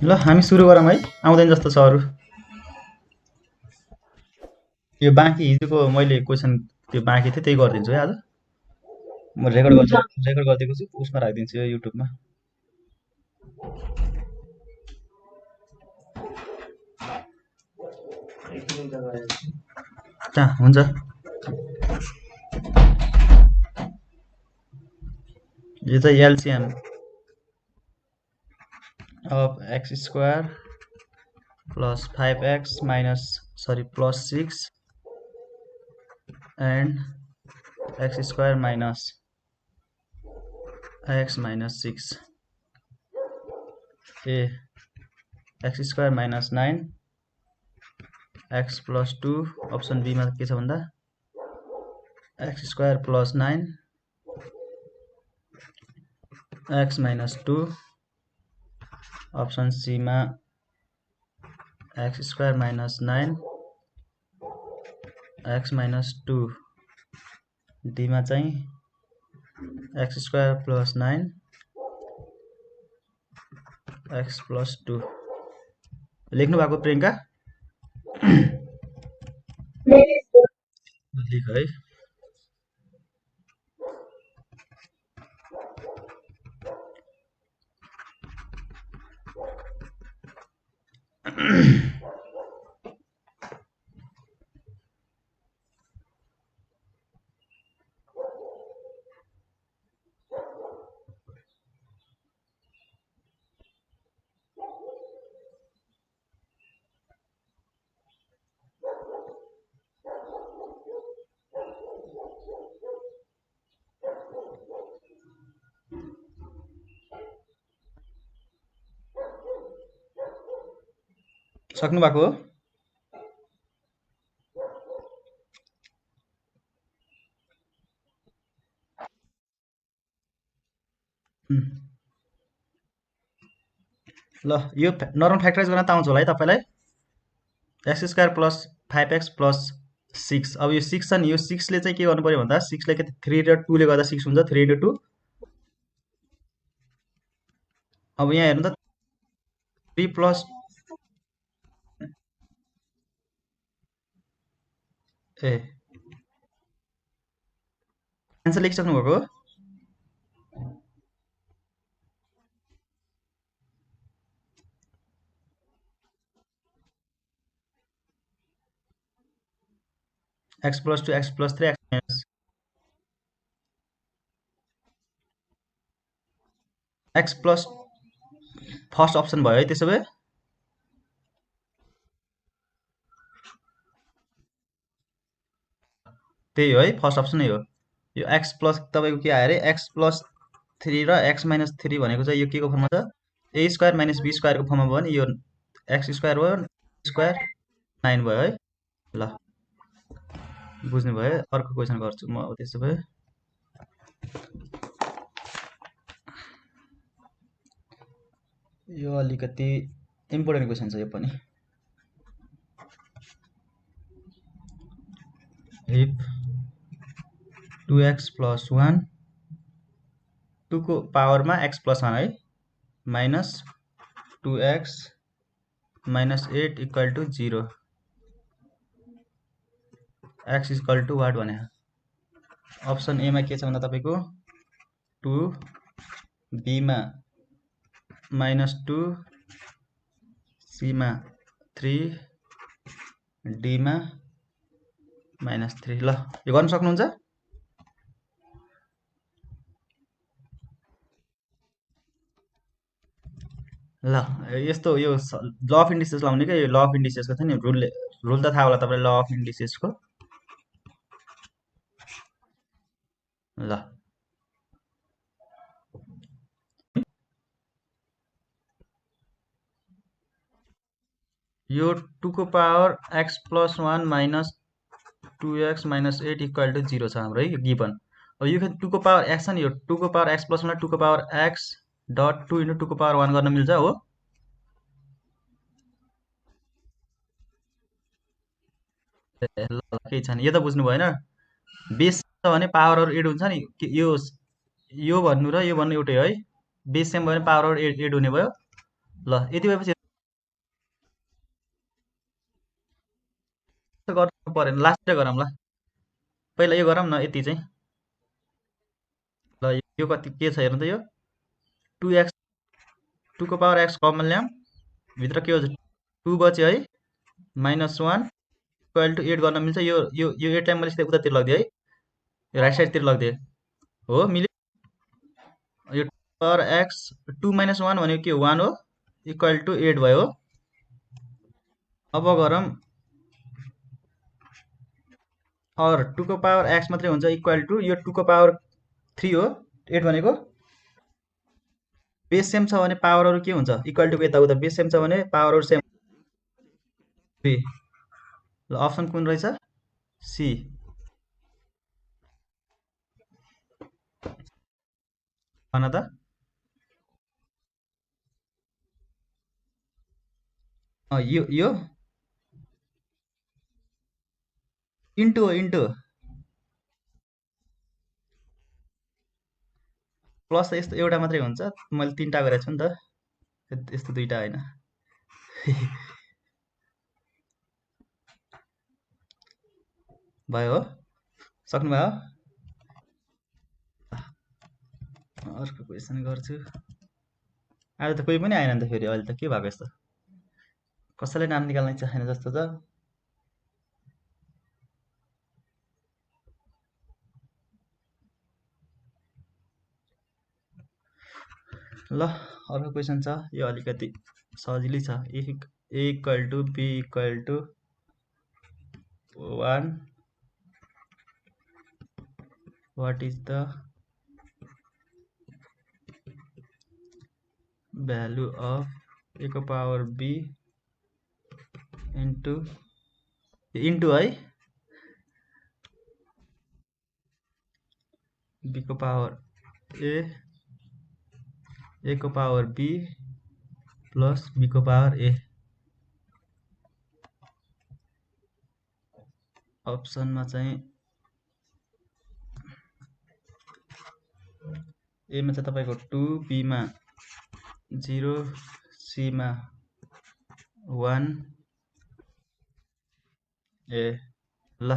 ल हामी सुरु गरौँ है, आउँदैन जस्तो छ अरू। यो बाँकी हिजोको मैले क्वेसन त्यो बाँकी थियो त्यही गरिदिन्छु है आज। म रेकर्ड गरिदिएको छु, उसमा राखिदिन्छु यो युट्युबमा। कहाँ हुन्छ? यो चाहिँ LCM of X square plus 5x plus 6 and X square minus x minus 6 A X square minus 9 X plus 2 option बीमा के छ भन्दा X square plus 9 X minus 2 option सीमा X square minus 9 X minus 2 डीमा चाहिँ X square plus 9 X plus 2 लेख्नु भएको प्रियङ्का? लेख है। सक्नु भएको हो? ल यो नर्मल फ्याक्टराइज गर्न त आउँछ होला है तपाईँलाई? X square plus 5x plus 6। अब यो 6 छ नि, यो 6ले चाहिँ के गर्नु पर्यो भन्दा 6ले के 3 र 2 ले गर्दा 6 हुन्छ, 3 into 2। अब यहाँ हेर्नु त 3 प्लस ए आन्सर लेखिसक्नु भएको हो? X plus 2 x plus 3 x minus x plus first option भयो है त्यसो भए? त्यही हो है, फर्स्ट अप्सन नै हो। यो एक्स प्लस तपाईँको के आयो अरे एक्स प्लस 3 र एक्स माइनस 3 भनेको चाहिँ यो के को फर्ममा छ? ए स्क्वायर माइनस बी स्क्वायरको फर्ममा भयो नि, यो एक्स स्क्वायर भयो स्क्वायर 9 भयो है। ल बुझ्नुभयो? अर्को क्वेसन गर्छु म अब त्यसो भए। यो अलिकति इम्पोर्टेन्ट क्वेसन छ यो पनि। इफ 2x प्लस 1 2 को पावरमा x प्लस 1 है minus 2x minus 8 equal to 0 x equal to what भने अप्सन एमा के छ भन्दा तपाईँको 2 बीमा माइनस 2 सीमा 3 डीमा माइनस 3। ल यो गर्न सक्नुहुन्छ? ल यस्तो यो ल अफ इन्डिसेस लाउने क्या, यो ल अफ इन्डिसेसको छ नि रुल त थाहा होला तपाईँलाई ल अफ इन्डिसेसको। ल यो 2 को power x plus 1 minus 2x minus 8 equal to 0 छ हाम्रो है गिभन। अब यो 2 को पावर x छ नि, यो 2 को पावर x प्लस 1 2 को पावर x डट 2 इन्टु 2 को पावर 1 गर्न मिल्छ हो? ल केही छैन, यो त बुझ्नु भएन। बेस छ भने पावरहरू एड हुन्छ नि, यो भन्नु र यो भन्नु एउटै है। बेस सेम भयो भने पावरहरू एड हुने भयो। ल यति भएपछि गर्नु परेन, लास्टै गरौँ ल। पहिला यो गरौँ न, यति चाहिँ। ल यो कति के छ हेर्नु त, यो 2x, 2 को पावर x कमन ल्याउँ, भित्र के हो 2 बच्यो है, -1 इक्वल टु 8 गर्न मिल्छ। यो 8लाई मैले सिधै उतातिर लगिदिएँ है, यो राइट साइडतिर लगिदिएँ हो, मिल्यो। यो पावर x 2 - 1 भनेको के हो, 1 हो, इक्वल टु 8 भयो। अब गरौँ, और 2 को पावर x मात्रै हुन्छ इक्वल टु यो 2 को पावर 3 हो, 8 भनेको। बेस सेम छ भने पावरहरू के हुन्छ, इक्वल टुको यताउता बेस सेम छ भने पावरहरू सेम 3। ल अप्सन कुन रहेछ, सी। भन त, यो इन्टु हो, इन्टु प्लस त यस्तो एउटा मात्रै हुन्छ, मैले 3टा गरेको छु नि त, यस्तो 2टा होइन। भयो हो, सक्नुभयो। अर्को क्वेसन गर्छु। आज त कोही पनि आएन नि त फेरि, अहिले त के भएको यस्तो, कसैलाई नाम निकाल्न इच्छा छैन जस्तो छ। ल अर्को क्वेसन छ, यो अलिकति सजिलै छ। A equal to B equal to 1, what is the value of A को पावर बी इन्टु है बी को पावर ए को पावर बी प्लस बी को पावर ए। अप्सनमा चाहिँ एमा चाहिँ तपाईँको 2, बीमा 0, सीमा 1, ए। ल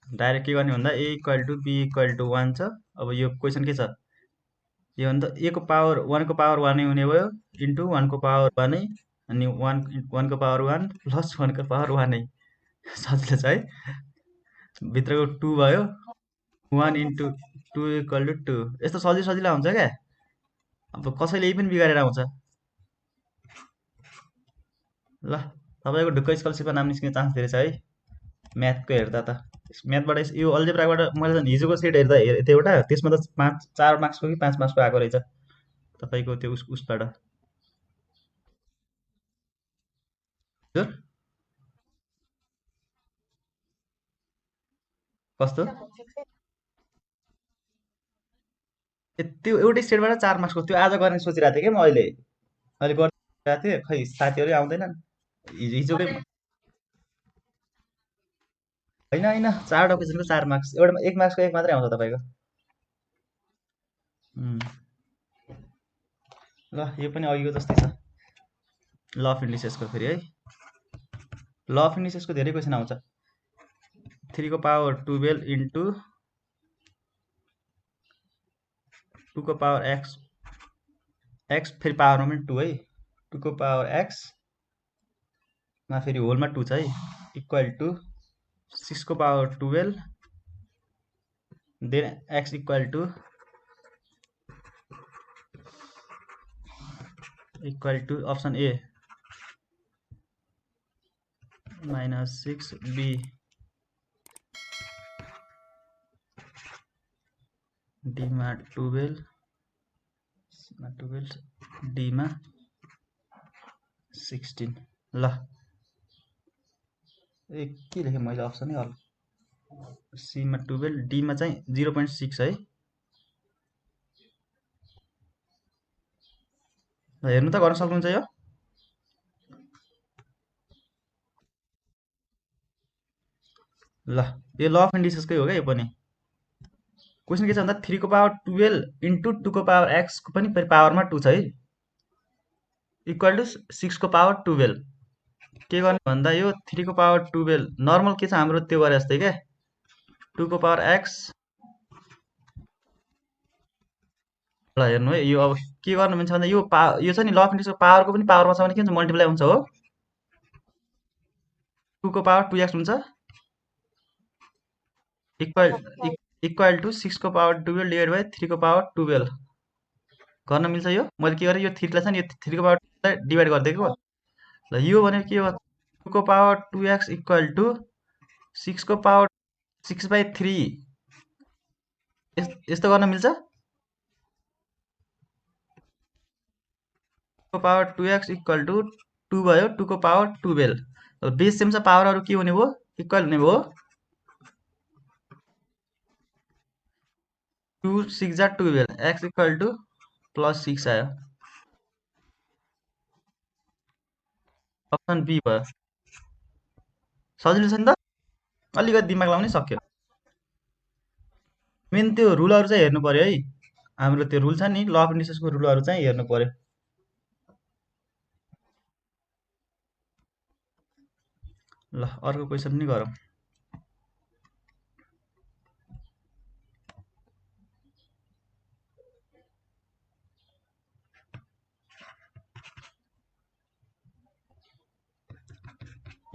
डाइरेक्ट के गर्ने भन्दा A equal to B equal to 1 छ। अब यो क्वेसन के छ, यो भन्दा ए को पावर 1 को पावर 1 नै हुने भयो, इन्टु 1 को पावर 1 नै, अनि 1 को पावर 1 प्लस 1 को पावर 1 नै। सजिलो छ है, भित्रको 2 भयो, 1 इन्टु 2 इक्वल टु 2। यस्तो सजिलो हुन्छ क्या, अब कसैले यही पनि बिगारेर आउँछ। ल तपाईँको ढुक्क स्कलरसिपमा नाम निस्किने चान्स धेरै छ है, म्याथको हेर्दा त। म्याथबाट यो अल्जेब्राबाट मैले त हिजोको सेट हेर्दा त्यो एउटा, त्यसमा त 4 मार्क्सको कि 5 मार्क्सको आएको रहेछ तपाईँको त्यो उसबाट। हजुर कस्तो, त्यो एउटै सेटबाट 4 मार्क्सको, त्यो आज गर्ने सोचिरहेको थिएँ कि म अहिले अहिले गरिरहेको थिएँ, खै साथीहरू आउँदैनन्। हिजोकै होइन 4वटा क्वेसनको 4 मार्क्स, एउटा 1 मार्क्सको 1 मात्रै आउँछ तपाईँको। ल यो पनि अघिको जस्तै छ, ल अफ इन्डिसेसको फेरि है। ल अफ इन्डिसेसको धेरै क्वेसन आउँछ। 3 को पावर 12 इन्टु 2 को पावर एक्स फेरि पावरमा पनि 2 है, 2 को पावर एक्स मा फेरि होलमा 2 छ है, इक्वल टु 6 को power 12 then x equal to option A -6b डीमा 12 डीमा 16। ल के लेखेँ मैले, अप्सनै हल, सीमा 12 डीमा चाहिँ 0.6 है। हेर्नु त, गर्न सक्नुहुन्छ यो। ल यो ल अफ इन्डिसेसकै हो क्या यो पनि। क्वेसन के छ भन्दा 3 को पावर 12 इन्टु 2 को पावर x को पनि फेरि पावरमा 2 छ है, इक्वल टु 6 को पावर 12। के गर्ने भन्दा यो 3 को पावर 12 नर्मल के छ हाम्रो त्यो गरे जस्तै क्या, 2 को पावर x। ल हेर्नु है, यो अब के गर्नु मिल्छ भन्दा यो छ नि ल अफ इन्टिजरको पावरको पनि पावरमा छ भने के हुन्छ, मल्टिप्लाई हुन्छ हो। 2 को पावर 2x हुन्छ इक्वल इक्वल टु 6 को पावर 12 डिभाइड बाई 3 को पावर 12 गर्न मिल्छ। यो मैले के गरेँ, यो 3 लाई छ नि यो 3 को पावर डिभाइड गरिदिएको। ल यो भनेको के हो, 2 को पावर 2x इक्वल टु 6 को पावर 6/3 यस्तो गर्न मिल्छ। 2 को पावर 2x इक्वल टु 2 भयो, 2 को पावर 12। बेस सेम छ, पावरहरू के हुने भयो, इक्वल हुने भयो। 2 6 जा 12, x इक्वल टु +6 आयो। अप्सन बी भयो। सजिलो छ नि त, अलिकति दिमाग लाउनै सक्यो। मेन त्यो रुलहरू चाहिँ हेर्नु पर्यो है, हाम्रो त्यो रुल छ नि ल अफ इन्डिसेसको रुलहरू चाहिँ हेर्नु पर्यो। ल अर्को क्वेसन पनि गरौँ।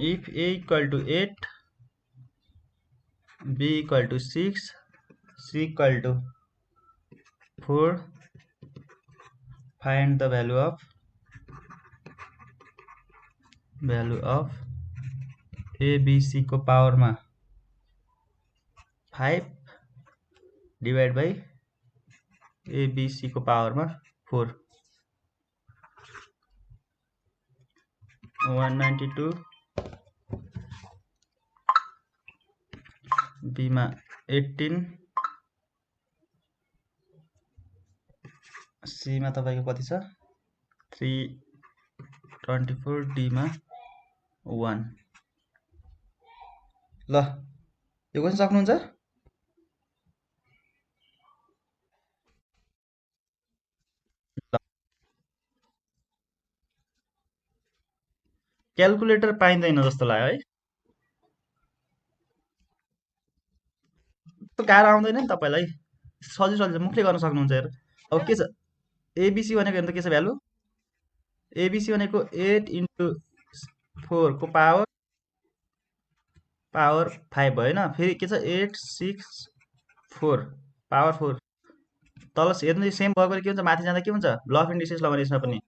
If a equal to 8, b equal to 6, c equal to 4, find the value of a b c को पावरमा 5 divide by a b c को पावरमा 4, 192, b मा 18, c मा तपाईको कति छ 324, d मा 1। ल यो क्वेसन सक्नुहुन्छ। क्यालकुलेटर पाइँदैन जस्तो लाग्यो है, त्यो गाह्रो आउँदैन नि तपाईँलाई, सजिलो मुखले गर्न सक्नुहुन्छ। हेर अब के छ, एबिसी भनेको हेर्नु त के छ भ्यालु, एबिसी भनेको 8 इन्टु 4 को पावर 5 भयो होइन, फेरि के छ 8 6 4 पावर 4। तल हेर्नु सेम भएको के हुन्छ, माथि जाँदा के हुन्छ, ल अफ इन्डिसेस ल भने यसमा पनि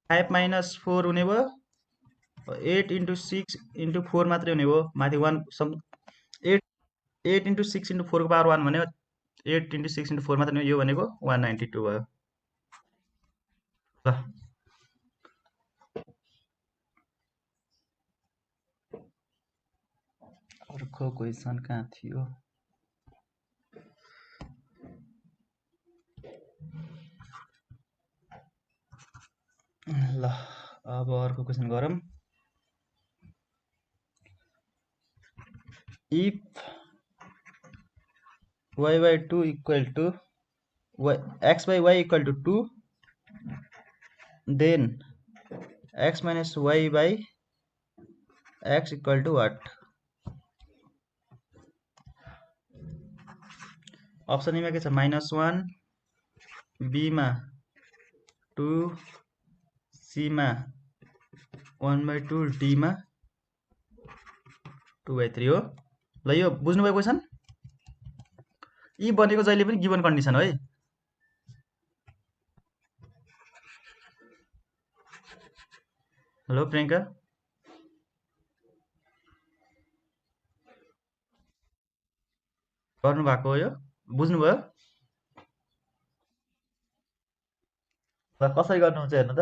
5 माइनस 4 हुने भयो, 8 इन्टु 6 इन्टु 4 मात्रै हुने भयो, माथि 1 8 इन्टु 6 इन्टु 4 को पावर 1 भन्यो, 8 इन्टु 6 इन्टु 4 मात्रै, यो भनेको 192 भयो। ल अर्को क्वेसन कहाँ थियो, ल अब अर्को क्वेसन गरौँ। If y/2 equal to x/y equal to 2, then x minus y/x equal to what? Option A मा के छ -1, बी मा 2, सी मा 1/2, डी मा 2/3 हो। ल यो बुझ्नुभयो क्वेसन, यी बनेको जहिले पनि गिभन कन्डिसन हो है। हेलो प्रियङ्का, गर्नु भएको हो, यो बुझ्नुभयो। ल कसरी गर्नुहुन्छ हेर्नु त,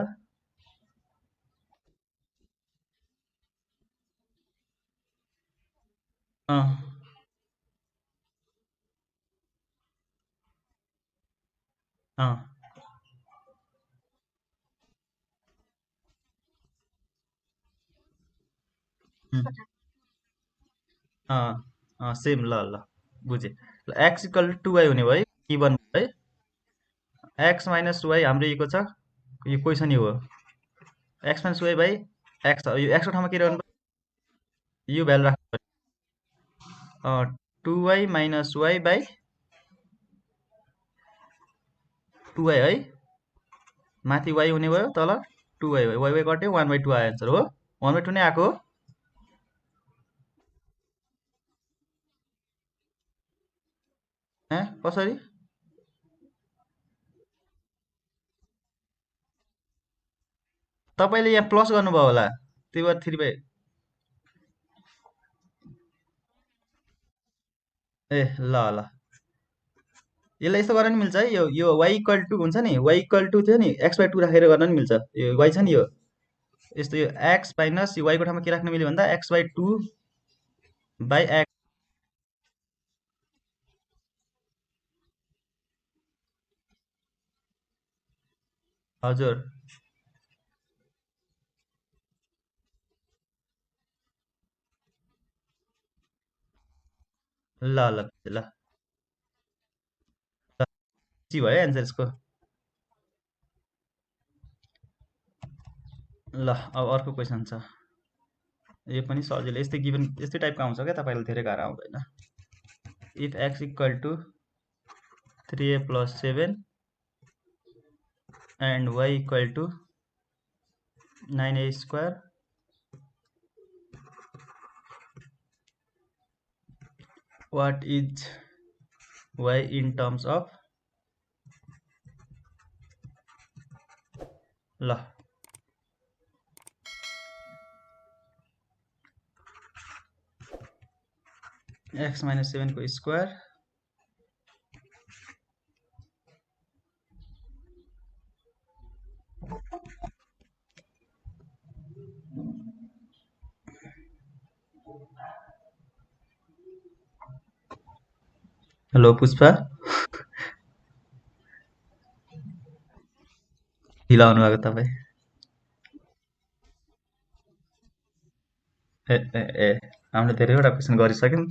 सेम। ल ल बुझेँ। एक्स इक्वल टु 2y हुने भयो गिभन है। एक्स माइनस वाई हाम्रो यो छ, यो क्वेसन यो हो। X minus y by x, यो एक्सको ठाउँमा के राख्नु पर्यो, यो भ्यालु राख्नु पर्यो। 2y minus y by 2y है, माथि y हुने भयो, तल 2y भयो, y कट्यो 1/2 आयो एन्सर हो। 1/2 नै आएको हो। कसरी? तपाईँले यहाँ प्लस गर्नुभयो होला, त्यही भएर 3/। ए ल ल, यसलाई यस्तो गर्न नि मिल्छ है। यो y इक्वल टु हुन्छ नि, y इक्वल टु थियो नि, x/2 राखेर गर्न नि मिल्छ। यो y छ नि, यो यस्तो, यो x माइनस यो y को ठाउँमा के राख्न मिल्यो भन्दा x/2 बाई x। हजुर, ल ल ल, सी भयो एन्सर यसको। ल अब अर्को क्वेसन छ, यो पनि सजिलो, यस्तै गिभन यस्तै टाइपको आउँछ क्या, तपाईँलाई धेरै गाह्रो आउँदैन। If x equal to 3a plus 7 and y equal to 9a square, what is y in terms of, ल x माइनस 7 को स्क्वायर हेलो पुष्पा, ढिलो आउनुभएको तपाईँ। ए ए ए हामीले धेरैवटा क्वेसन गरिसक्यौँ।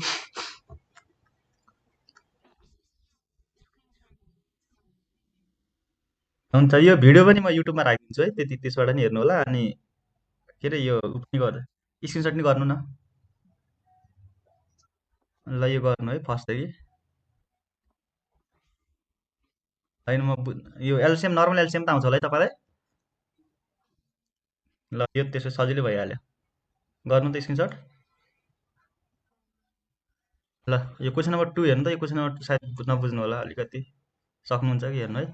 हुन्छ, यो भिडियो पनि म युट्युबमा राखिदिन्छु है, त्यति त्यसबाट नि हेर्नु होला। अनि के अरे यो पनि गर्नु, स्क्रिनसट नि गर्नु न। ल यो गर्नु है फर्स्टदेखि। होइन यो एलसिएम, नर्मल एलसिएम त आउँछ होला है तपाईँलाई। ल यो त्यसो सजिलै भइहाल्यो, गर्नु त स्क्रिनसट। ल यो क्वेसन नम्बर 2 हेर्नु त, यो क्वेसन नम्बर 2 सायद नबुझ्नु होला अलिकति, सक्नुहुन्छ कि हेर्नु है।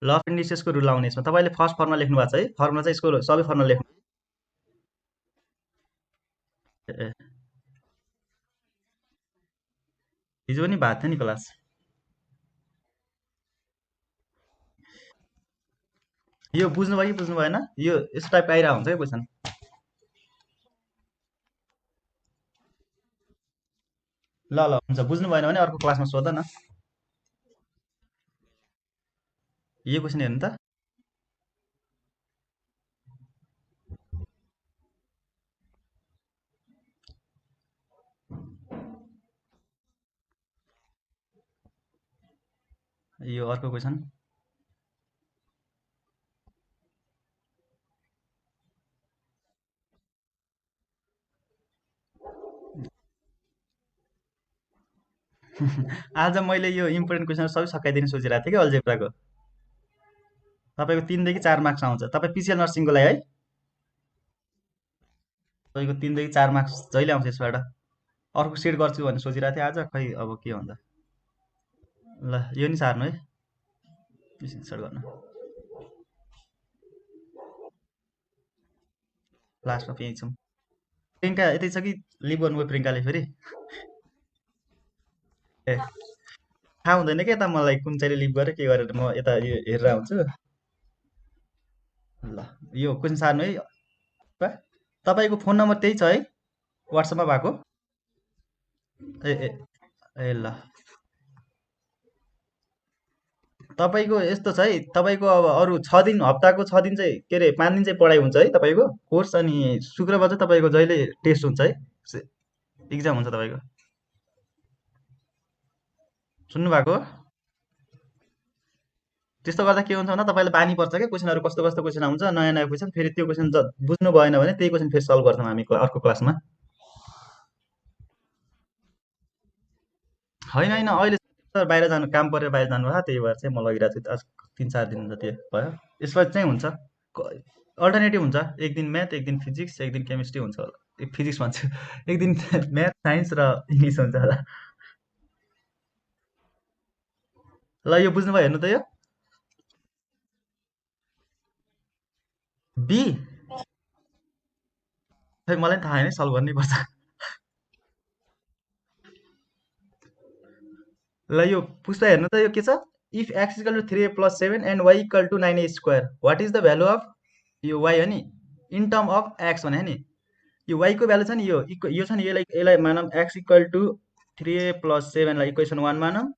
ल अफ इन्डिसेसको रुल आउने यसमा, तपाईँले फर्स्ट फर्मुला लेख्नु भएको छ है, फर्मुला चाहिँ यसको सबै फर्मुला लेख्नु। ए हिजो पनि भएको थियो नि क्लास। यो बुझ्नुभयो कि बुझ्नु भएन? यो यस्तो टाइपको आइरहेको हुन्छ क्या क्वेसन। ल ल हुन्छ, बुझ्नु भएन भने अर्को क्लासमा सोध न। यो क्वेसन हेर्नु त, यो अर्को क्वेसन। आज मैले यो इम्पोर्टेन्ट क्वेसन सबै सकाइदिने सोचिरहेको थिएँ कि अल्जेब्राको। तपाईँको 3 देखि 4 मार्क्स आउँछ। तपाईँ पिसिएल नर्सिङको लागि है, तपाईँको 3 देखि 4 मार्क्स जहिले आउँछ यसबाट। अर्को सेट गर्छु भन्ने सोचिरहेको थिएँ आज, खै अब के भन्दा। ल यो नि सार्नु है, सेट गर्नु। लास्टमा यहीँ छौँ। प्रियङ्का यतै छ कि लिभ गर्नुभयो प्रियङ्काले फेरि? ए थाहा हुँदैन क्या त मलाई, कुन चाहिँले लिभ गरेर के गरेर, म यता यो हेरेर हुन्छु। ल यो क्वेसन सार्नु है। तपाईँको फोन नम्बर त्यही छ है वाट्सएपमा भएको? ए ए ए ल तपाईँको यस्तो छ है, तपाईँको अब अरू 6 दिन, हप्ताको 6 दिन चाहिँ के अरे 5 दिन चाहिँ पढाइ हुन्छ है तपाईँको कोर्स, अनि शुक्रबार चाहिँ तपाईँको जहिले टेस्ट हुन्छ है, इक्जाम हुन्छ तपाईँको। सुन्नुभएको हो? त्यस्तो गर्दा के हुन्छ भन्दा तपाईँलाई बानी पर्छ क्या, क्वेसनहरू कस्तो कस्तो क्वेसन आउँछ, नयाँ नयाँ क्वेसन, फेरि त्यो क्वेसन बुझ्नु भएन भने त्यही क्वेसन फेरि सल्भ गर्छौँ हामी अर्को क्लासमा। होइन होइन, अहिले सर बाहिर जानु, काम परेर बाहिर जानुभयो, त्यही भएर चाहिँ म लगिरहेको छु आज 3-4 दिन जति भयो। यसमा चाहिँ हुन्छ, अल्टरनेटिभ हुन्छ, एक दिन म्याथ, एक दिन फिजिक्स, एक दिन केमिस्ट्री हुन्छ होला, फिजिक्स भन्छु एक दिन म्याथ, साइन्स र इङ्ग्लिस हुन्छ होला। ल यो बुझ्नुभयो, हेर्नु त यो बी, खै मलाई पनि थाहा छैन, सल्भ गर्नै पर्छ। ल यो पुष्पा हेर्नु त, यो के छ, if x equal to 3a + 7 and y equal to 9a square, what is the value of, यो वाइ हो नि, इन टर्म अफ एक्स भने नि, यो वाइको भ्यालु छ नि, यो छ नि, यसलाई यसलाई मानौँ एक्स इक्वल टु 3a + 7 लाई इक्वेसन 1 मानौँ,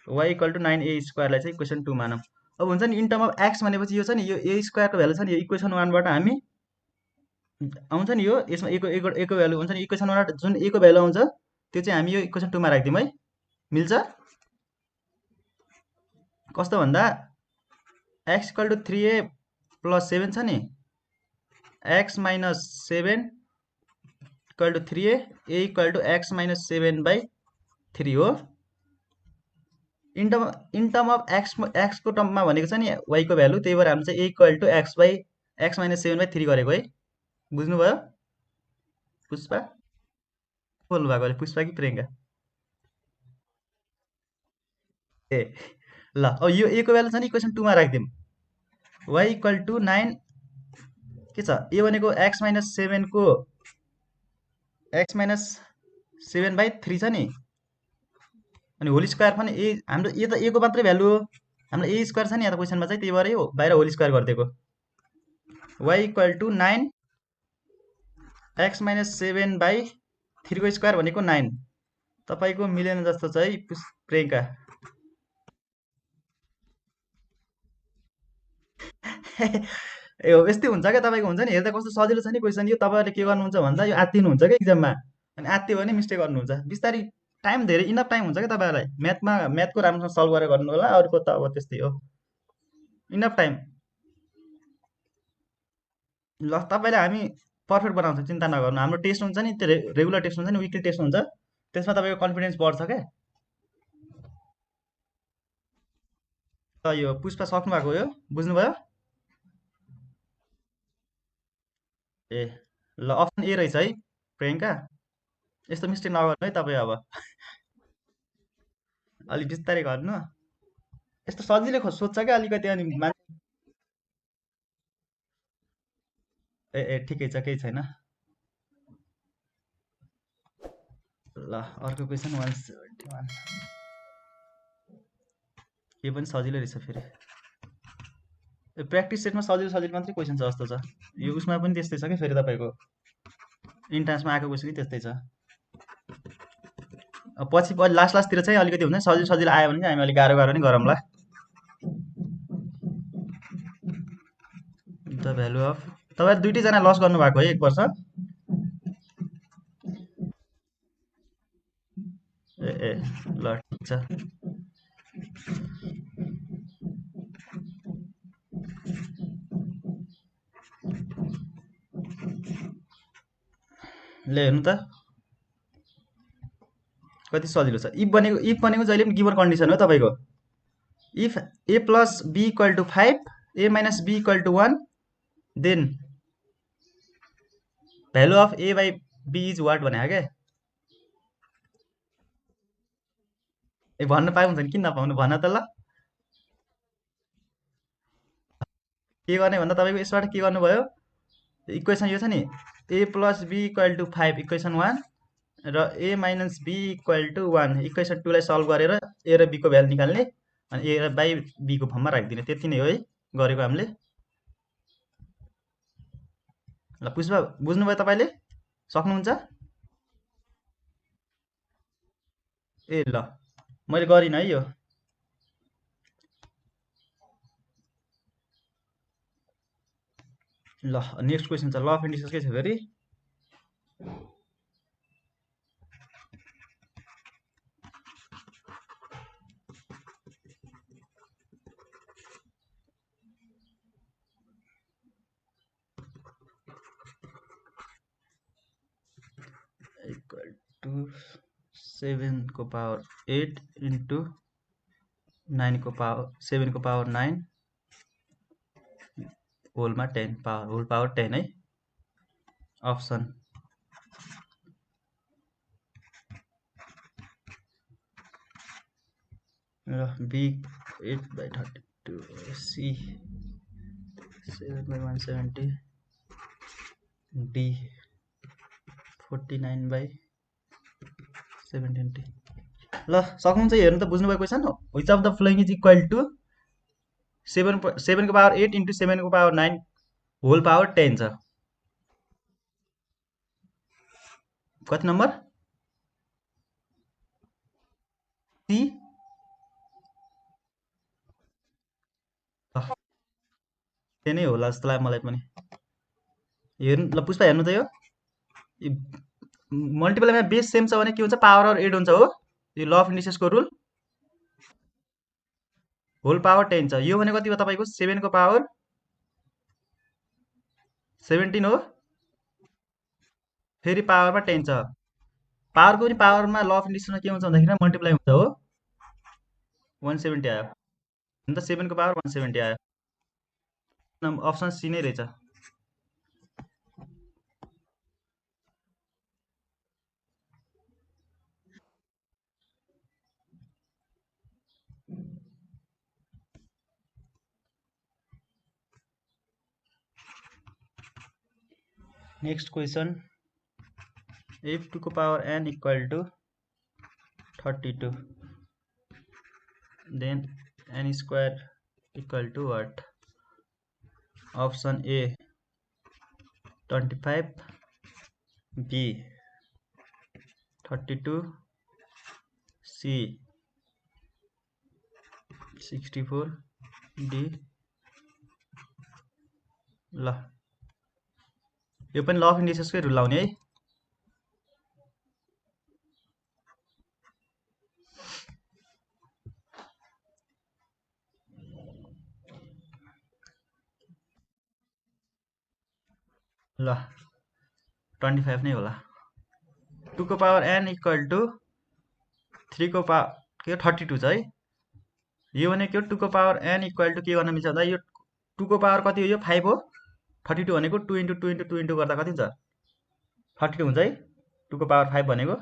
वाइ इक्वल टु 9a स्क्वायरलाई चाहिँ इक्वेसन 2 मानौँ। अब हुन्छ नि इन टर्म अफ एक्स भनेपछि यो छ नि, यो ए स्क्वायरको भ्यालु छ नि, यो इक्वेसन 1बाट हामी आउँछ नि, यो यसमा एको भ्यालु हुन्छ नि, इक्वेसन 1बाट जुन एको भ्यालु आउँछ त्यो चाहिँ हामी यो इक्वेसन 2मा राखिदिउँ है, मिल्छ? कस्तो भन्दा एक्स इक्वल टु 3a + 7 छ नि, x minus 7 equal to 3a, A equal to x minus 7/3 हो। इन टर्म अफ एक्सको टर्ममा भनेको छ नि वाइको भ्यालु, त्यही भएर हामी चाहिँ A equal to x minus 7/3 गरेको है। बुझ्नुभयो पुष्पा? बोल्नु भएको अहिले, पुष्पा कि प्रियङ्का? ए ल, अब यो ए को भ्यालु छ नि इक्वेसन 2मा राखिदिउँ, वाइ इक्वल टु 9 के छ, ए भनेको x-7 छ नि, अनि होल स्क्वायर पनि ए, हाम्रो ए त ए को मात्रै भ्यालु हो, हाम्रो ए स्क्वायर छ नि यहाँ त क्वेसनमा चाहिँ, त्यही भएर यो बाहिर होल स्क्वायर गरिदिएको, वाइ इक्वल टु 9 x-7/3 को स्क्वायर भनेको 9। तपाईँको मिलेन जस्तो छ है प्रियङ्का। ए हो, यस्तै हुन्छ क्या तपाईँको, हुन्छ नि, हेर्दा कस्तो सजिलो छ नि क्वेसन, यो तपाईँहरूले के गर्नुहुन्छ भन्दा यो आत्तिनुहुन्छ क्या इक्जाममा, अनि आत्तियो भने मिस्टेक गर्नुहुन्छ, बिस्तारै टाइम धेरै इनफ टाइम हुन्छ क्या तपाईँहरूलाई, म्याथको राम्रोसँग सल्भ गरेर गर्नु होला, अरूको त अब त्यस्तै हो, इनफ टाइम। ल तपाईँलाई हामी पर्फेक्ट बनाउँछौँ, चिन्ता नगर्नु, हाम्रो टेस्ट हुन्छ नि, त्यो रेगुलर टेस्ट हुन्छ नि, विकली टेस्ट हुन्छ, त्यसमा तपाईँको कन्फिडेन्स बढ्छ क्या। ल यो पुष्पा सक्नु भएको हो, यो बुझ्नुभयो? ए ल, अप्सन ए रहेछ है प्रियङ्का, यस्तो मिस्टेक नगर्नु है तपाईँ अब, अलिक बिस्तारै गर्नु, यस्तो सजिलै सोध्छ क्या अलिकति, अनि ए ठिकै छ, केही छैन। ल अर्को क्वेसन 171, यो पनि सजिलो रहेछ फेरि, प्र्याक्टिस सेटमा सजिलो सजिलो मात्रै क्वेसन छ जस्तो छ, यो उसमा पनि त्यस्तै छ कि फेरि तपाईँको इन्ट्रान्समा आएको क्वेसन पनि त्यस्तै छ। पछि लास्टतिर चाहिँ अलिकति हुन्छ, सजिलो सजिलो आयो भने चाहिँ हामी अलिक गाह्रो गाह्रो नै गरौँला। द भ्यालु अफ, तपाईँ दुइटैजना लस गर्नुभएको है 1 वर्ष, ए ल ठिक छ। ले हेर्नु त कति सजिलो छ, इफ भनेको जहिले पनि गिभन कन्डिसन हो तपाईँको, if A plus B equal to 5, A minus B equal to 1, then value of A by B is what भने क्या। ए भन्न पाउनुहुन्छ नि, किन नपाउनु, भन त ल। के गर्ने भन्दा तपाईँको यसबाट के गर्नुभयो, इक्वेसन यो छ नि, A plus B equal to 5 equation 1 र A minus B equal to 1 equation 2 लाई सल्भ गरेर ए र बीको भ्यालु निकाल्ने, अनि ए र बाई बीको फर्ममा राखिदिने, त्यति नै हो है गरेको हामीले। ल पुष्पा बुझ्नुभयो तपाईँले, सक्नुहुन्छ? ए ल मैले गरिनँ है यो, ल नेक्स्ट क्वेसन छ, ल अफ इन्डिसेस के छ फेरि? इक्वल टु 7 को पावर 8 इन्टु 9 को पावर 7 को पावर 9 होलमा 10 पावर होल पावर 10 है अप्सन र बी 8/32 सी 7/170 डी 49/720 ल सक्नुहुन्छ हेर्नु त बुझ्नुभयो क्वेसन हो which of the following is equal to 7 को पावर 8 इन्टु 7 को पावर 9 होल पावर 10 छ कति नम्बर सी त्यही नै होला जस्तो लाग्यो मलाई पनि हेर्नु ल पुष्पा हेर्नु त यो मल्टिप्लाईमा बेस सेम छ भने के हुन्छ पावर और 8 हुन्छ हो यो ल अफ इन्डिसेसको रुल होल पावर 10 छ यो भने कति हो तपाईको 7 को पावर 17 हो फेरि पावरमा 10 छ पावरको पनि पावरमा ल अफ इन्डिसेसमा के हुन्छ भन्दाखेरि मल्टिप्लाई हुन्छ हो 170 आयो अन्त 7 को पावर 170 आयो अप्सन सी नै रहेछ नेक्स्ट क्वेसन if 2 को power n equal to 32 then n square equal to what? Option A 25, B 32, C 64, D ल यो पनि ल अफ इन्डिसेसकै रुल लाउने है ल 25 नै होला 2 को पावर n इक्वल टु 3 को पावर के 32 छ है यो भनेको 2 को पावर n इक्वल टु के गर्न मिल्छ भन्दा यो 2 को पावर कति हो यो 5 हो 32 भनेको 2 इन्टु 2 इन्टु 2 इन्टु गर्दा कति हुन्छ 32 हुन्छ है 2 को पावर 5 भनेको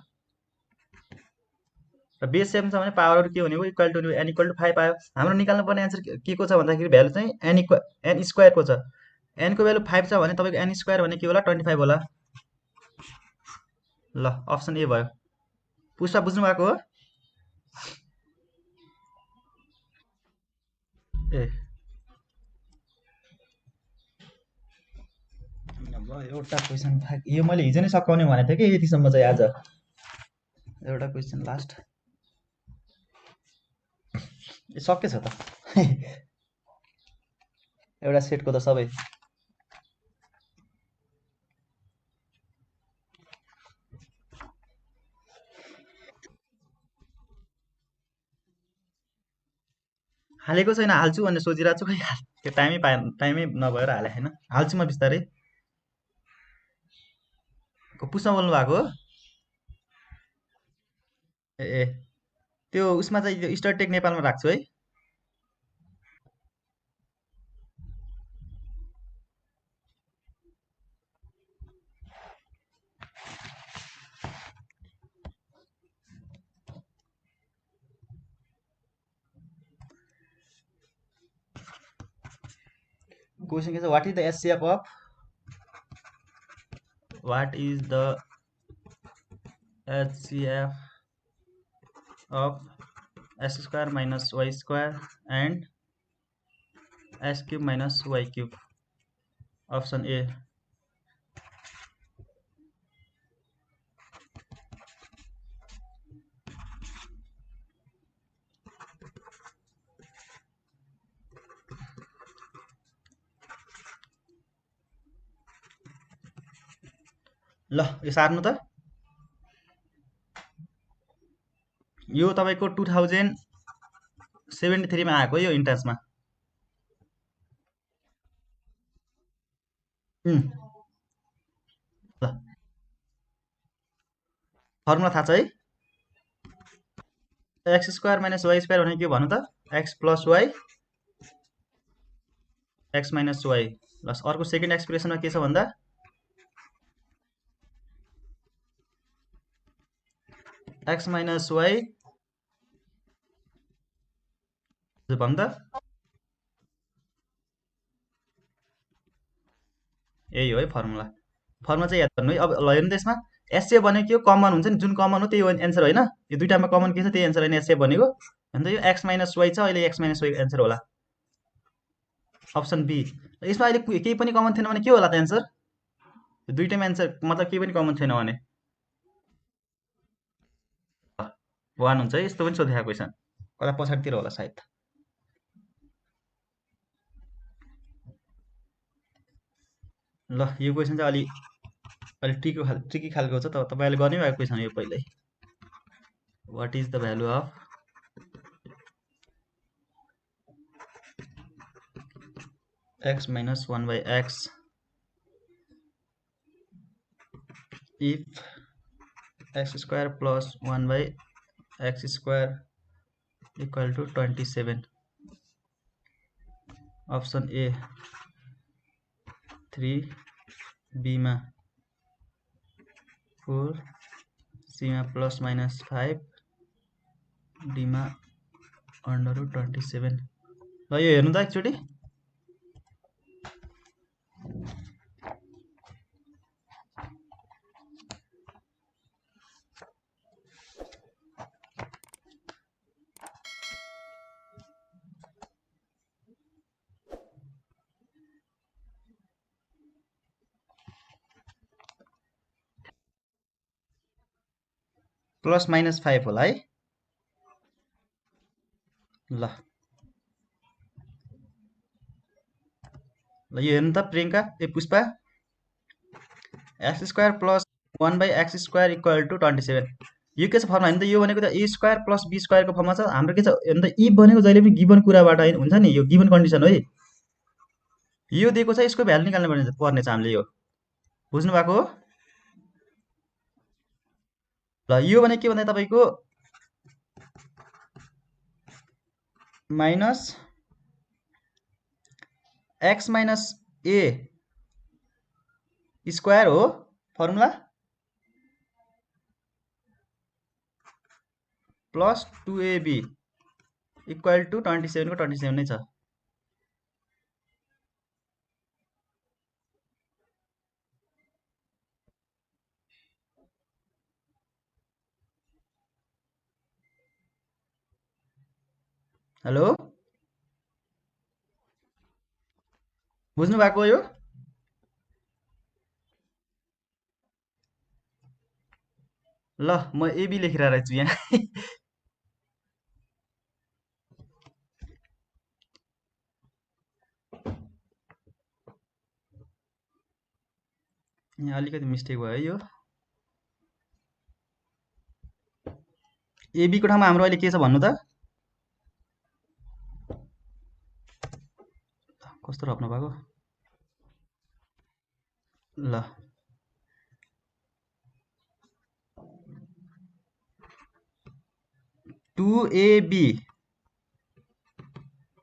र बेस सेम छ भने पावरहरु के भनेको equal to n equal to 5 आयो हाम्रो निकाल्नु पर्ने आन्सर के को छ भन्दाखेरि भ्यालु चाहिँ n स्क्वायर को छ n को भ्यालु 5 छ भने तपाईको n स्क्वायर भने के होला 25 होला ल अप्सन ए भयो पुष्पा बुझ्नु भएको हो ए अब एउटा क्वेसन यो मैले हिजो नै सकाउने भनेको थिएँ कि यतिसम्म चाहिँ आज एउटा क्वेसन लास्ट सकेछ त एउटा सेटको त सबै हालेको छैन हाल्छु भन्ने सोचिरहेको छु खै त्यो टाइमै नभएर हाले हैन हाल्छु म बिस्तारै पुष्पा बोल्नु भएको हो ए त्यो उसमा चाहिँ स्टारटेक नेपालमा राख्छु है क्वेसन के छ what is the HCF of what is the HCF of s square minus y square and s cube minus y cube option A ल यो सार्नु त। यो तपाईँको 2073 मा आएको यो इन्ट्रान्समा। ल फर्मुला थाहा छ है? X square minus y square भनेको के भन्नु त? X plus y x minus y plus अर्को सेकेन्ड एक्सप्रेसनमा के छ भन्दा एक्स माइनस वाई भन्नु त यही हो है फर्मुला। फर्मुला चाहिँ याद गर्नु है। अब ल हेर्नु त यसमा एसए भनेको के हो? कमन हुन्छ नि, जुन कमन हो त्यही एन्सर होइन? यो दुइटामा कमन के छ त्यही एन्सर होइन एसए भनेको। अन्त यो एक्स माइनस वाई छ, अहिले एक्स माइनस वाई एन्सर होला अप्सन बी। यसमा अहिले केही पनि कमन थिएन भने के होला त एन्सर? दुइटैमा एन्सर मतलब केही पनि कमन छैन भने 1 हुन्छ है। यस्तो पनि सोधेको क्वेसन कता पछाडितिर होला सायद। ल यो क्वेसन चाहिँ अलि ट्रिकी खालको छ त, तपाईँले गर्नै भएको क्वेसन यो पहिल्यै। What is the value of x minus 1 by x if x square plus 1 by x square equal to 27? Option A 3, B मा 4, सी मा प्लस माइनस 5, डी मा √27। ल यो हेर्नु त एकचोटि। प्लस माइनस 5 होला है। ल ल यो हेर्नु त प्रियङ्का ए Pushpa, X square plus 1 by X square equal to 27। यो के छ फर्ममा हेर्नु त? यो भनेको त ए स्क्वायर प्लस बी स्क्वायरको फर्ममा छ। हाम्रो के छ हेर्नु त? ई भनेको जहिले पनि गिभन कुराबाट हुन्छ नि, यो गिभन कन्डिसन हो है। यो दिएको छ, यसको भ्यालु निकाल्नु पर्ने छ हामीले। यो बुझ्नु भएको हो? ल यो भने के भन्दा तपाईँको minus x minus A square हो formula, plus 2ab equal to 27 को 27 नै छ। हेलो बुझ्नु भएको हो? यो ल म एबी लेखेर रहेछु यहाँ। यहाँ अलिकति मिस्टेक भयो है। यो एबीको ठाउँमा हाम्रो अहिले के छ भन्नु त? कस्तो रोप्नु भएको? ल 2ab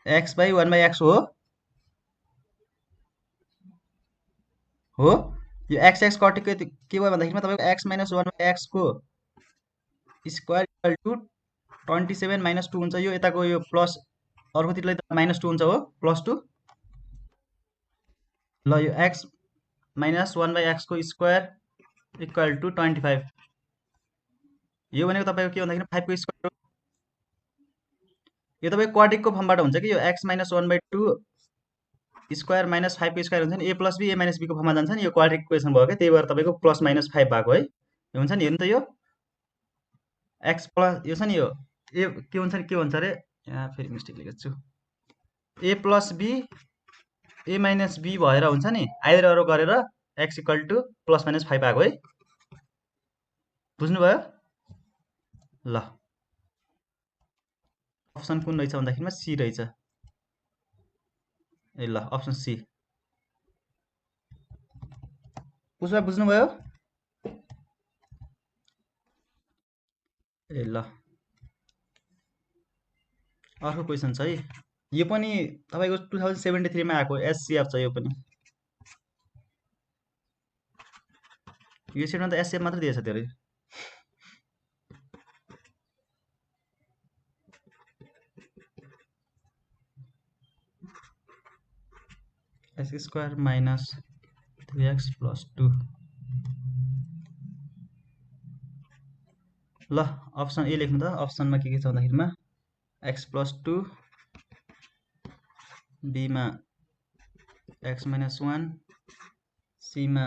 x by 1 by x हो। यो एक्स एक्स कटेको के भयो भन्दाखेरिमा तपाईँको एक्स माइनस 1 बाई एक्सको स्क्वायर इक्वल टु 27 माइनस 2 हुन्छ। यो यताको यो प्लस अर्कोतिर माइनस 2 हुन्छ हो, प्लस 2। ल यो एक्स माइनस 1 बाई एक्सको स्क्वायर इक्वल टु 25। यो भनेको तपाईँको के भन्दाखेरि 5 को स्क्वायर हो। यो तपाईँको क्वाड्रिकको फर्मबाट हुन्छ कि यो X minus 1 by 2 square minus 5 को स्क्वायर हुन्छ नि, A plus B A minus बीको फर्ममा जान्छ नि। यो क्वाड्रिक इक्वेसन भयो क्या, त्यही भएर तपाईँको प्लस माइनस 5 भएको है। यो हुन्छ नि, हेर्नु त यो एक्स प्लस यो छ नि, यो ए के हुन्छ नि, के भन्छ अरे यहाँ फेरि मिस्टेक लेखेको छु, A plus B A minus B भएर हुन्छ नि, आइदर अरू गरेर X equal to plus minus 5 आएको है। बुझ्नुभयो? ल अप्सन कुन रहेछ भन्दाखेरिमा सी रहेछ। ए ल अप्सन सी। पुष्पा बुझ्नुभयो? ए ल अर्को क्वेसन छ है। यो पनि तपाईँको 2073 मा आएको एससिएफ छ। यो पनि यो सेटमा त एससिएफ मात्र दिएछ धेरै। X square minus 3x plus 2। ल अप्सन ए लेख्नु त। अप्सनमा के छ भन्दाखेरिमा x प्लस 2, b मा x माइनस 1, c मा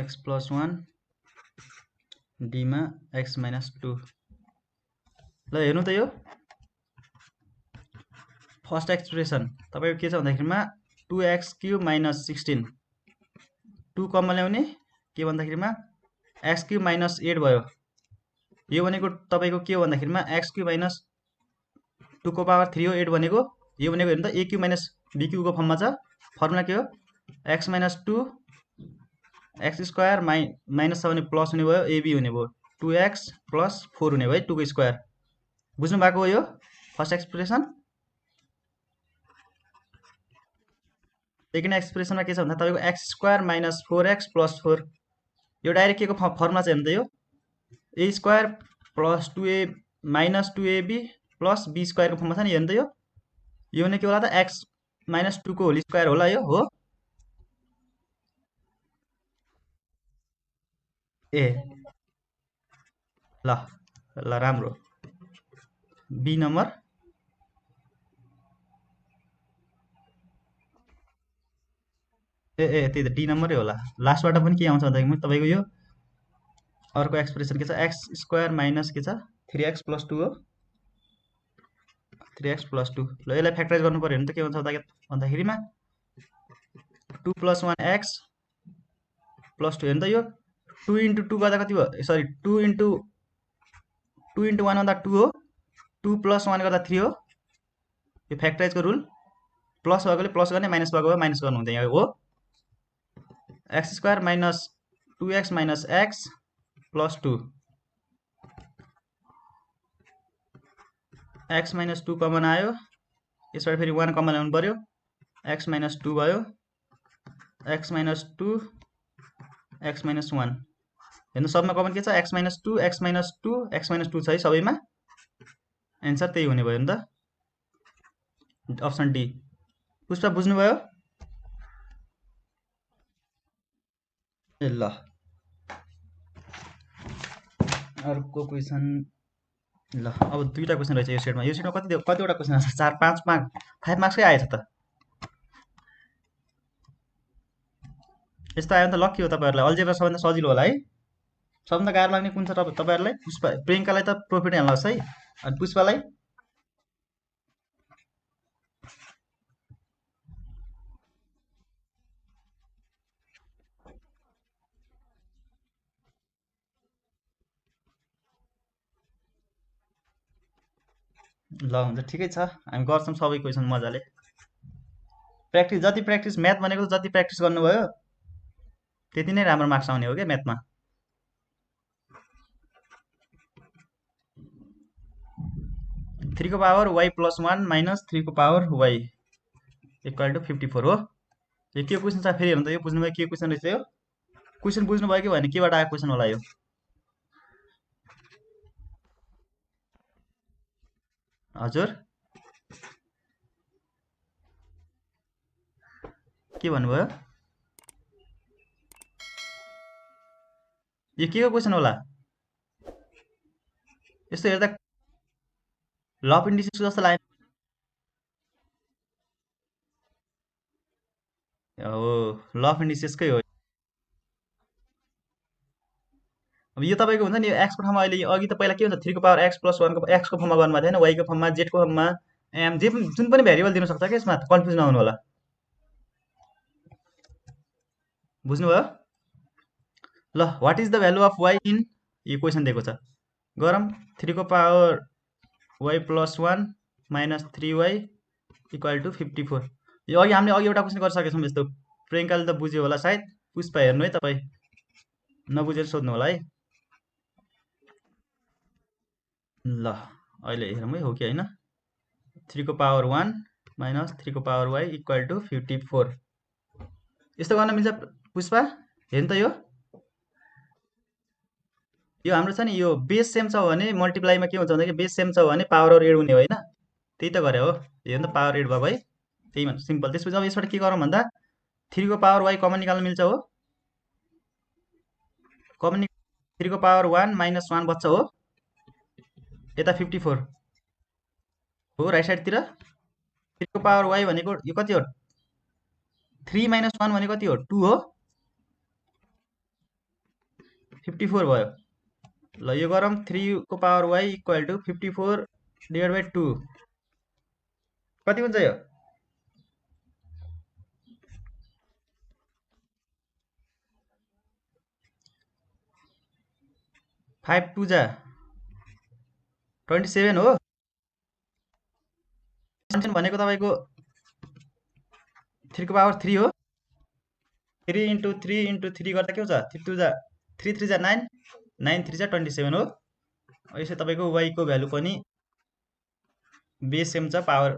x प्लस 1, d मा x माइनस 2। ल हेर्नु त यो फर्स्ट एक्सप्रेसन तपाईँको के छ भन्दाखेरिमा 2x क्यूब माइनस 16, 2 कममा ल्याउने के भन्दाखेरिमा x क्यूब माइनस 8 भयो। यो भनेको तपाईँको के हो भन्दाखेरिमा x क्यूब माइनस 2 को पावर 3 हो। 8 भनेको यो भनेको हेर्नु त a cube minus b cube को फर्ममा छ। फर्मुला के हो? x minus 2 x square minus छ भने प्लस हुने भयो, ab हुने भयो, 2x प्लस 4 हुने भयो 2 को स्क्वायर। बुझ्नु भएको हो यो फर्स्ट एक्सप्रेसन? सेकेन्ड एक्सप्रेसनमा के छ भन्दा तपाईँको x square minus 4x plus 4। यो डाइरेक्ट के को फर्मुला छ हेर्नु त। यो a square plus 2a minus 2ab plus b स्क्वायरको फर्ममा छ नि। हेर्नु त यो भने के होला त x माइनस 2 को होल स्क्वायर होला। यो हो ए ल ल राम्रो। बी नम्बर ए त्यही त डी नम्बरै होला। लास्टबाट पनि के आउँछ भन्दाखेरि तपाईँको यो अर्को एक्सप्रेसन के छ? एक्स स्क्वायर माइनस के छ 3x प्लस 2 हो। 3x plus 2। ल यसलाई फ्याक्टराइज गर्नु पर्यो भने त के हुन्छ भन्दाखेरिमा 2 प्लस 1x प्लस 2। हेर्नु त यो 2 इन्टु 2 गर्दा कति भयो? सरी 2 इन्टु 1 गर्दा 2 हो। 2 प्लस 1 गर्दा 3 हो। यो फ्याक्टराइजको रुल। प्लस भएकोले प्लस गर्ने, माइनस भएको माइनस गर्नु हुँदैन यहाँ हो। X square minus 2x minus x plus 2, x minus 2 common आयो। यसबाट फेरि 1 कमन ल्याउनु पर्यो, x माइनस 2 भयो, x माइनस 2 x माइनस 1। हेर्नु सबमा कमन के छ? x minus 2 x minus 2 x minus 2 छ है सबैमा। एन्सर त्यही हुने भयो नि त, अप्सन डी। पुष्पा बुझ्नुभयो? ए ल अर्को क्वेसन। ल अब दुईवटा क्वेसन रहेछ यो सेटमा। यो सेटमा कतिवटा क्वेसन आएको छ? 4 5 मार्क 5 मार्क्सकै आएछ त। यस्तो आयो भने त लकी हो तपाईँहरूलाई। अल्जेब्रा सबभन्दा सजिलो होला है। सबभन्दा गाह्रो लाग्ने कुन छ तपाईँहरूलाई? पुष्पा प्रियङ्कालाई त प्रोफिट हाल्नुहोस् है। अनि पुष्पालाई ल हुन्छ ठिकै छ। हामी गर्छौँ सबै क्वेसन मजाले। प्र्याक्टिस जति प्र्याक्टिस म्याथ भनेको जति प्र्याक्टिस गर्नुभयो त्यति नै राम्रो मार्क्स आउने हो क्या म्याथमा। थ्री को पावर वाई प्लस 1 माइनस 3 को पावर वाई इक्वल टु 54 हो। यो के क्वेसन छ फेरि हेर्नु त। यो बुझ्नुभयो के क्वेसन रहेछ? यो क्वेसन बुझ्नुभयो कि भने केबाट आएको क्वेसन होला? यो हजुर के भन्नुभयो? यो के को क्वेसन होला? यस्तो हेर्दा ल अफ इन्डिसेसको जस्तो लाग्यो। हो ल अफ इन्डिसेसकै हो। अब यो तपाईँको हुन्छ नि यो एक्सको ठाउँमा अहिले अघि त पहिला के हुन्छ? 3 को पावर x प्लस 1 को एक्सको फर्ममा गर्नुभएको थिएन? वाईको फर्ममा, जेडको फर्ममा, एम जे जुन पनि भेरिएबल दिनु सक्छ क्या यसमा। कन्फ्युज नहुनु होला। बुझ्नुभयो? ल what is the value of y in यो क्वेसन दिएको छ गरम 3 को power y plus 1 minus 3y equal to 54 यो अघि हामीले अघि एउटा क्वेसन गरिसकेको छौँ यस्तो प्रियङ्काले त बुझ्यो होला सायद पुष्पा हेर्नु है तपाईँ नबुझेर सोध्नु होला है ल अहिले हेरौँ है हो कि होइन 3 को पावर 1 माइनस 3 को पावर y इक्वल टु 54 यस्तो गर्न मिल्छ पुष्पा हेर्नु त यो हाम्रो छ नि यो बेस सेम छ भने मल्टिप्लाईमा के हुन्छ भन्दाखेरि बेस सेम छ भने पावर एड हुने होइन त्यही त गरे हो हेर्नु त पावर एड भएको है त्यही सिम्पल त्यसपछि अब यसबाट के गरौँ भन्दा 3 को पावर y कमन निकाल्न मिल्छ हो कमन 3 को पावर 1 माइनस 1 बच्छ हो यता 54 हो राइट साइडतिर 3 को पावर y भनेको यो कति हो 3 माइनस 1 भनेको कति हो 2 हो 54 भयो ल यो गरौँ 3 को power y equal to 54 divide by 2 कति हुन्छ यो 5 2 जा 27 हो भनेको तपाईँको 3 को पावर 3 हो 3 इन्टु 3 इन्टु 3 गर्दा के हुन्छ 3 2 जा 3 3 जा 9 9 3 जा 27 हो यसै तपाईँको y को भ्यालु पनि बेस सेम छ पावर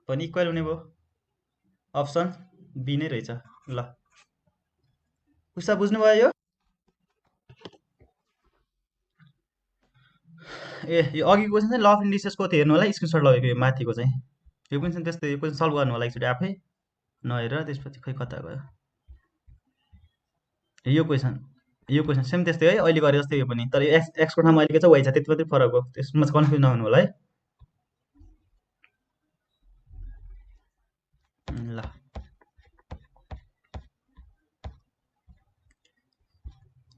पनि इक्वल हुने भयो अप्सन बी नै रहेछ ल पुष्पा बुझ्नुभयो यो ए यो अघिको क्वेसन चाहिँ ल अफ इन्डिसेसको थियो हेर्नु होला स्क्रिनसट लगेको यो माथिको चाहिँ यो क्वेसन त्यस्तै यो क्वेसन सल्भ गर्नु होला एकचोटि आफै नहेरेर त्यसपछि खै कता गयो यो क्वेसन सेम त्यस्तै है अहिले गरे जस्तै यो पनि तर यो एक्सको ठाउँमा अहिले के छ वाइ छ त्यति मात्रै फरक हो त्यसमा चाहिँ कन्फ्युज नहुनु होला है ल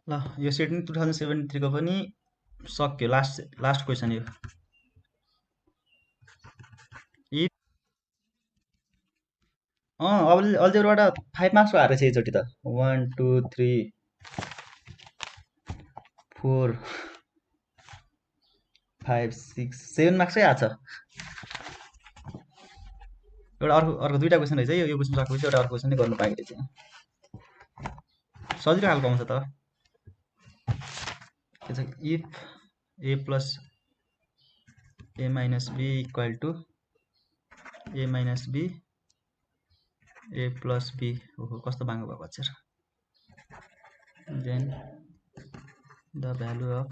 ल यो सेट 2073 को पनि सक्यो लास्ट क्वेसन यो अल्जेब्राबाट 5 मार्क्सको हारेको छ एकचोटि त 1 2 3 4 5 6 7 मार्क्सै आछ एउटा अर्को दुईटा क्वेसन रहेछ यो क्वेसन सकेपछि एउटा अर्को क्वेसन नै गर्नु पाएको रहेछ सजिलो खालको आउँछ त के छ if a plus a minus b equal to a minus b a plus b ओहो कस्तो बाङ्गो भएको अक्षर then the value of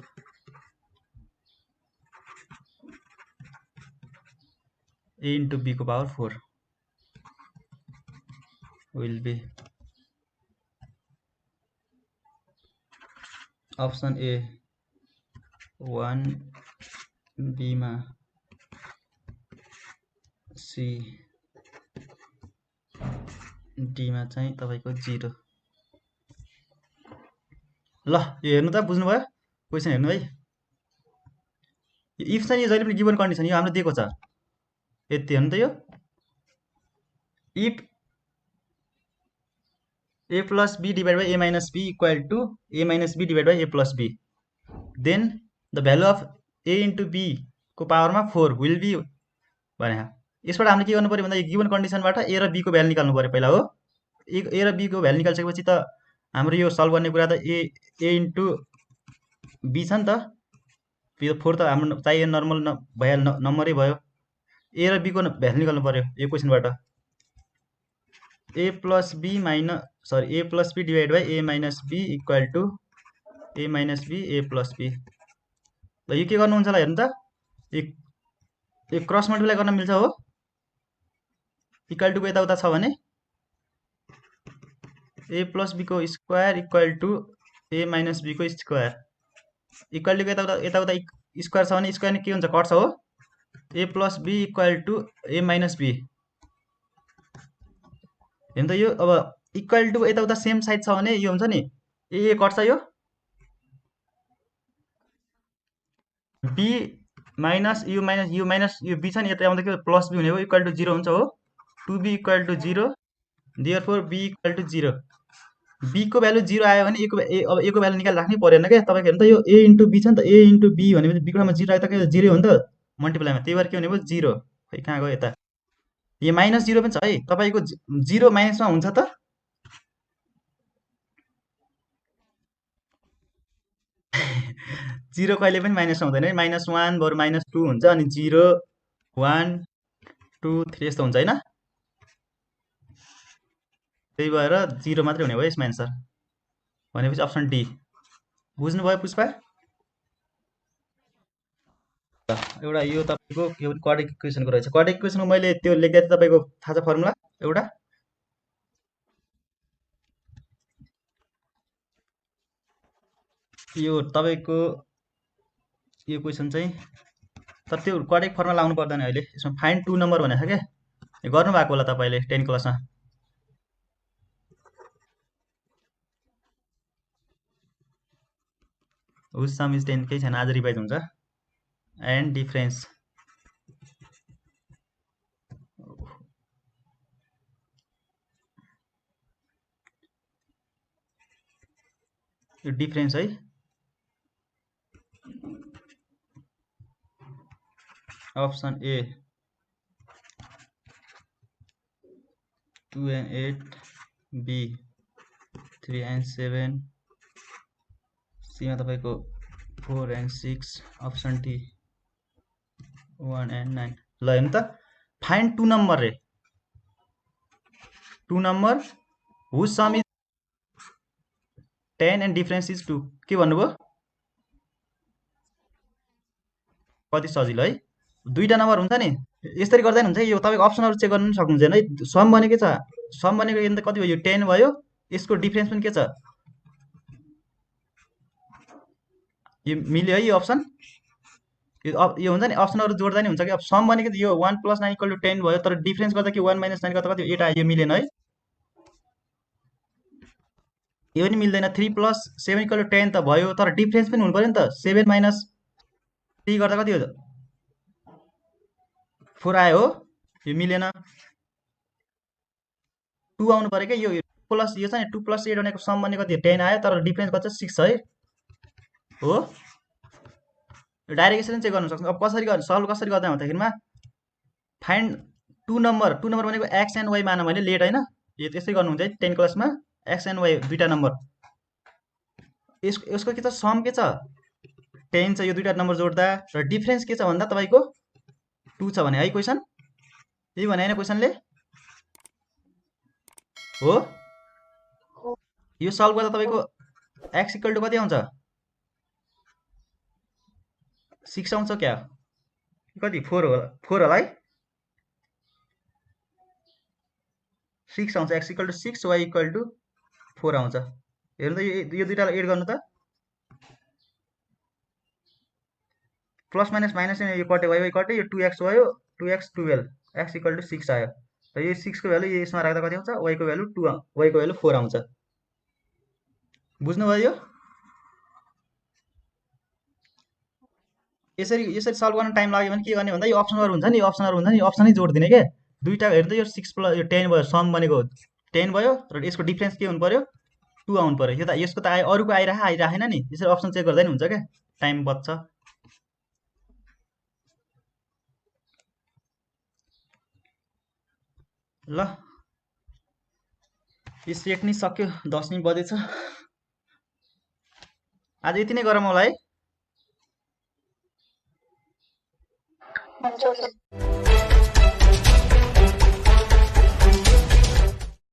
a into b को power 4 will be option A 1 b मा c d मा चाहिँ तपाईको 0 ल यो हेर्नु त बुझ्नुभयो क्वेसन हेर्नु है इफ चाहिँ जहिले पनि गिभन कन्डिसन यो हाम्रो दिएको छ यति हेर्नु त यो if a plus b divided by a minus b equal to a minus b divided by a plus b then the value of a into b को पावरमा 4 will be भने यसबाट हामीले के गर्नु पर्यो भन्दा यो गिभन कन्डिसनबाट a र b को भ्यालु निकाल्नु पर्यो पहिला हो a र b को भ्यालु निकालिसकेपछि त हाम्रो यो सल्भ गर्ने कुरा त a इन्टु b छ नि त यो 4 त हाम्रो चाहिए नर्मल भइहाल नम्बरै भयो a र b को भ्यालु निकाल्नु पर्यो यो क्वेसनबाट a plus b minus sorry a plus b divided by a minus b equal to a minus b a plus b ल यो के गर्नुहुन्छ होला हेर्नु त यो क्रस मल्टिप्लाई गर्न मिल्छ हो इक्वल टु को यताउता छ भने a plus b को square equal to a minus b को स्क्वायर इक्वल टु को यताउता स्क्वायर छ भने स्क्वायर के हुन्छ कट्छ हो a plus b equal to a minus b हेर्नु त यो अब इक्वल टु यताउता सेम साइड छ भने यो हुन्छ नि ए कट्छ यो b माइनस यु माइनस यो b छ नि यता आउँदा के प्लस b हुने हो इक्वल टु 0 हुन्छ हो 2b equal to 0 therefore b equal to 0 B को भ्यालु 0 आयो भने अब ए को भ्यालु निकाल राख्नै परेन क्या तपाईँको हेर्नु त यो ए इन्टु बी छ नि त ए इन्टु बी भनेपछि बीको ठाउँमा 0 आयो त के 0 हो नि त मल्टिप्लाईमा त्यही भएर के हुने भयो 0 खै कहाँ गयो यता यो -0 पनि छ है तपाईँको 0 माइनसमा हुन्छ त 0 कहिले पनि माइनसमा हुँदैन है -1 बरु -2 हुन्छ अनि 0 1 2 3 यस्तो हुन्छ होइन त्यही भएर 0 मात्रै हुने भयो यसमा एन्सर भनेपछि अप्सन डी बुझ्नुभयो पुष्पा एउटा यो तपाईँको के भन्छ क्वाड्रेटिक इक्वेसनको रहेछ क्वाड्रेटिक इक्वेसनको मैले त्यो लेख्दै थिएँ तपाईँको थाहा छ फर्मुला एउटा यो तपाईँको यो क्वेसन चाहिँ तर त्यो क्वाड्रेटिक फर्मुला लाउनु पर्दैन अहिले यसमा फाइन्ड 2 नम्बर भनेको छ क्या गर्नुभएको होला तपाईँले 10 क्लासमा हुज सम इज 10 केही छैन आज रिभाइज हुन्छ एन्ड डिफरेन्स यो डिफरेन्स है option A 2 and 8 B 3 and 7 सीमा तपाईँको 4 and 6 अप्सन डी 1 and 9 ल हेर्नु त फाइन्ड 2 नम्बर रे 2 number whose sum is 10 and difference is 2 के भन्नुभयो कति सजिलो है दुईटा नम्बर हुन्छ नि यसरी गर्दा नि हुन्छ यो तपाईँको अप्सनहरू चेक गर्नु सक्नुहुन्छ है सम भनेको के छ सम भनेको अन्त कति भयो यो 10 भयो यसको डिफरेन्स पनि के छ यो मिल्यो है यो अप्सन यो हुन्छ नि अप्सनहरू जोड्दा नि हुन्छ कि अब सम भनेको यो 1 + 9 = 10 भयो तर डिफरेन्स गर्दा कि 1 - 9 गर्दा कति 8 आयो यो मिलेन है यो पनि मिल्दैन 3 + 7 = 10 त भयो तर डिफरेन्स पनि हुनु पर्यो नि त 7 - 3 गर्दा कति हो 4 आयो हो यो मिलेन 2 आउनु पर्यो क्या यो प्लस यो छ नि 2 + 8 भनेको सम भनेको कति 10 आयो तर डिफरेन्स कति 6 है हो डाइरेक्ट यसरी चेक गर्न सक्छौँ अब कसरी गर्ने सल्भ कसरी गर्दा भन्दाखेरिमा फाइन्ड 2 नम्बर भनेको एक्स एन्ड वाई मान मैले लेट होइन यो त्यसै गर्नुहुन्छ है 10 क्लासमा एक्स एन्ड वाई दुईटा नम्बर यसको के छ सम के छ 10 छ यो दुईटा नम्बर जोड्दा र डिफरेन्स के छ भन्दा तपाईँको 2 छ भने है क्वेसन यही भने होइन क्वेसनले हो यो सल्भ गर्दा तपाईँको एक्स = कति आउँछ 6 आउँछ क्या कति 4 होला है 6 आउँछ x = 6 y = 4 आउँछ हेर्नु त यो दुईटालाई एड गर्नु त प्लस माइनस माइनस यो कट्यो y कट्यो यो 2x भयो 2x 12 x = 6 आयो र यो 6 को भ्यालु यसमा राख्दा कति आउँछ y को भ्यालु 2 y को भ्यालु 4 आउँछ बुझ्नुभयो यसरी सल्भ गर्न टाइम लाग्यो भने के गर्ने भन्दा यो अप्सनहरु हुन्छ नि यो अप्सनै जोड्दिने के दुईटा हेर्दै यो 6 + यो 10 भयो सम भनेको 10 भयो र यसको डिफरेन्स के हुनु पर्यो 2 आउनु पर्यो यो त यसको त अरुको आइराखेन नि यसरी अप्सन चेक गर्दा नि हुन्छ के टाइम बच्छ ल यो सेट नि सक्यो 10 मिनेट बजेछ आज यति नै गरौँ होला है